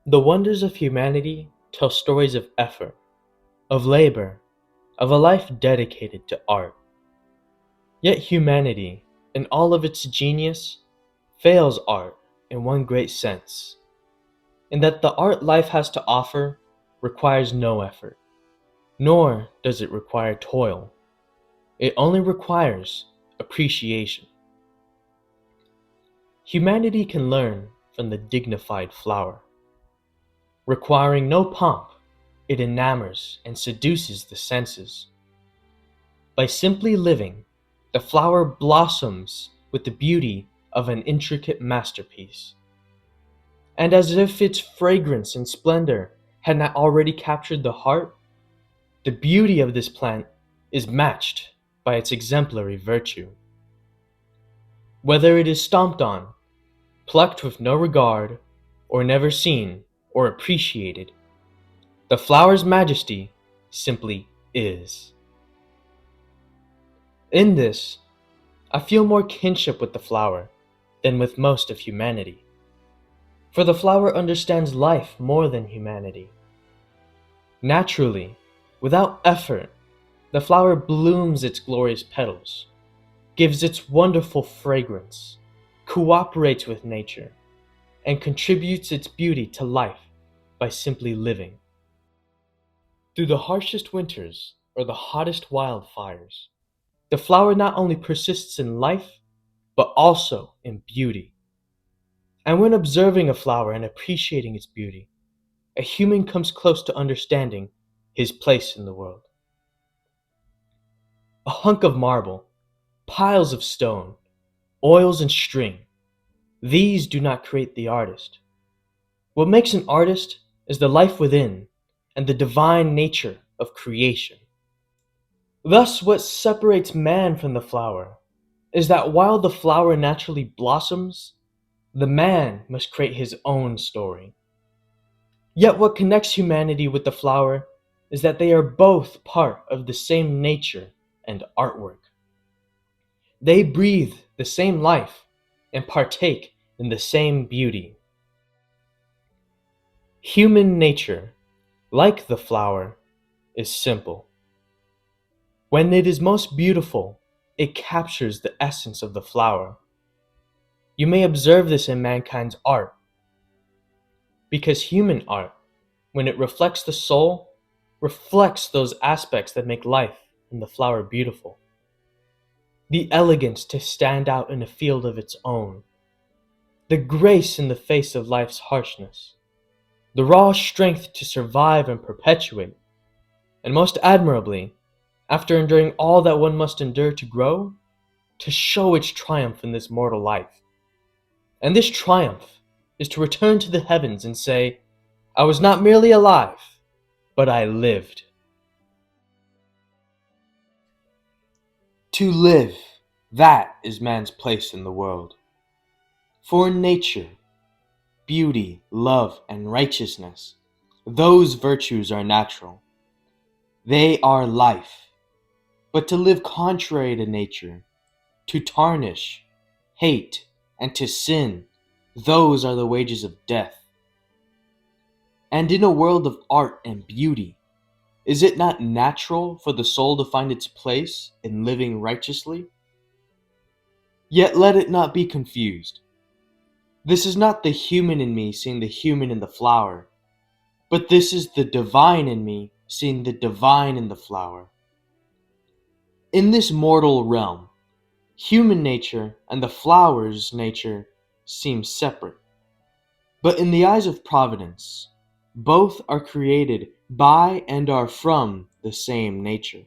The wonders of humanity tell stories of effort, of labor, of a life dedicated to art. Yet humanity, in all of its genius, fails art in one great sense, in that the art life has to offer requires no effort, nor does it require toil. It only requires appreciation. Humanity can learn from the dignified flower. Requiring no pomp, it enamors and seduces the senses. By simply living, the flower blossoms with the beauty of an intricate masterpiece. And as if its fragrance and splendor had not already captured the heart, the beauty of this plant is matched by its exemplary virtue. Whether it is stomped on, plucked with no regard, or never seen or appreciated, the flower's majesty simply is. In this, I feel more kinship with the flower than with most of humanity. For the flower understands life more than humanity. Naturally, without effort, the flower blooms its glorious petals, gives its wonderful fragrance, cooperates with nature, and contributes its beauty to life by simply living. Through the harshest winters or the hottest wildfires, the flower not only persists in life, but also in beauty. And when observing a flower and appreciating its beauty, a human comes close to understanding his place in the world. A hunk of marble, piles of stone, oils and string, these do not create the artist. What makes an artist is the life within and the divine nature of creation. Thus, what separates man from the flower is that while the flower naturally blossoms, the man must create his own story. Yet what connects humanity with the flower is that they are both part of the same nature and artwork. They breathe the same life and partake in the same beauty. Human nature, like the flower, is simple. When it is most beautiful, it captures the essence of the flower. You may observe this in mankind's art, because human art, when it reflects the soul, reflects those aspects that make life and the flower beautiful. The elegance to stand out in a field of its own, the grace in the face of life's harshness, the raw strength to survive and perpetuate, and most admirably, after enduring all that one must endure to grow, to show its triumph in this mortal life. And this triumph is to return to the heavens and say, I was not merely alive, but I lived. To live, that is man's place in the world. For in nature, beauty, love, and righteousness, those virtues are natural. They are life. But to live contrary to nature, to tarnish, hate, and to sin, those are the wages of death. And in a world of art and beauty, is it not natural for the soul to find its place in living righteously? Yet let it not be confused. This is not the human in me seeing the human in the flower, but this is the divine in me seeing the divine in the flower. In this mortal realm, human nature and the flower's nature seem separate. But in the eyes of providence, both are created by and are from the same nature.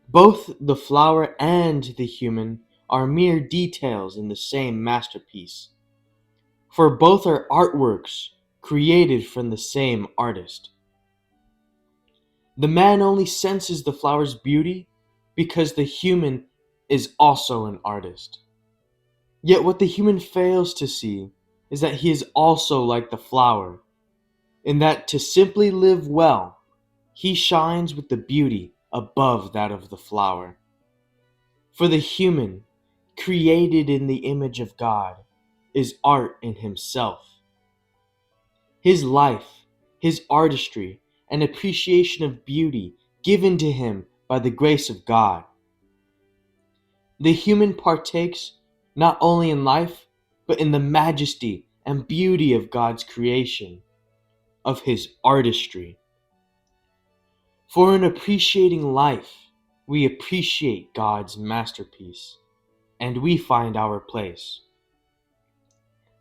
Both the flower and the human are mere details in the same masterpiece, for both are artworks created from the same artist. The man only senses the flower's beauty because the human is also an artist. Yet what the human fails to see is that he is also like the flower, in that to simply live well, he shines with the beauty above that of the flower. For the human, created in the image of God, is art in himself. His life, his artistry, and appreciation of beauty given to him by the grace of God. The human partakes not only in life, but in the majesty and beauty of God's creation, of his artistry. For in appreciating life, we appreciate God's masterpiece, and we find our place.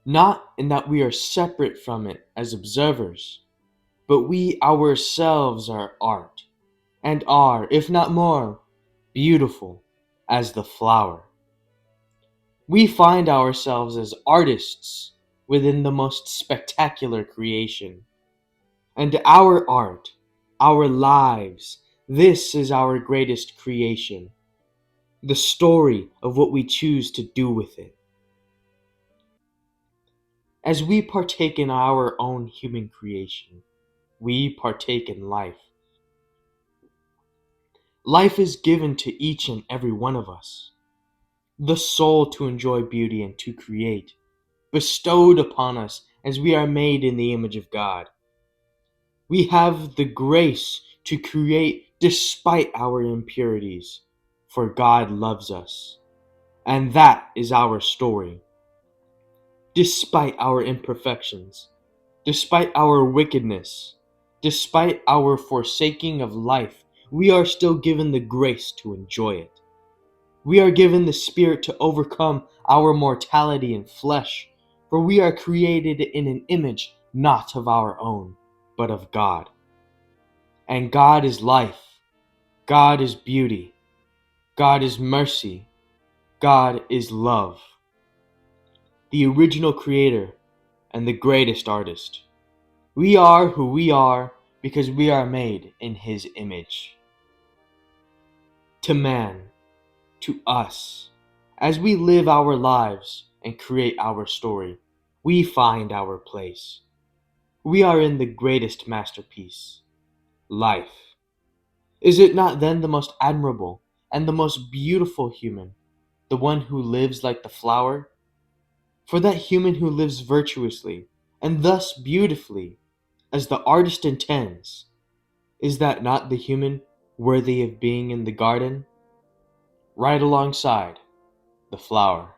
Not in that we are separate from it as observers, but we ourselves are art, and are, if not more, beautiful as the flower. We find ourselves as artists within the most spectacular creation. And our art, our lives, this is our greatest creation, the story of what we choose to do with it. As we partake in our own human creation, we partake in life. Life is given to each and every one of us. The soul to enjoy beauty and to create, bestowed upon us as we are made in the image of God. We have the grace to create despite our impurities, for God loves us. And that is our story. Despite our imperfections, despite our wickedness, despite our forsaking of life, we are still given the grace to enjoy it. We are given the Spirit to overcome our mortality in flesh, for we are created in an image not of our own, but of God. And God is life, God is beauty, God is mercy, God is love, the original creator and the greatest artist. We are who we are because we are made in His image. To man, to us, as we live our lives and create our story, we find our place. We are in the greatest masterpiece, life. Is it not then the most admirable and the most beautiful human, the one who lives like the flower? For that human who lives virtuously, and thus beautifully, as the artist intends, is that not the human worthy of being in the garden, right alongside the flower?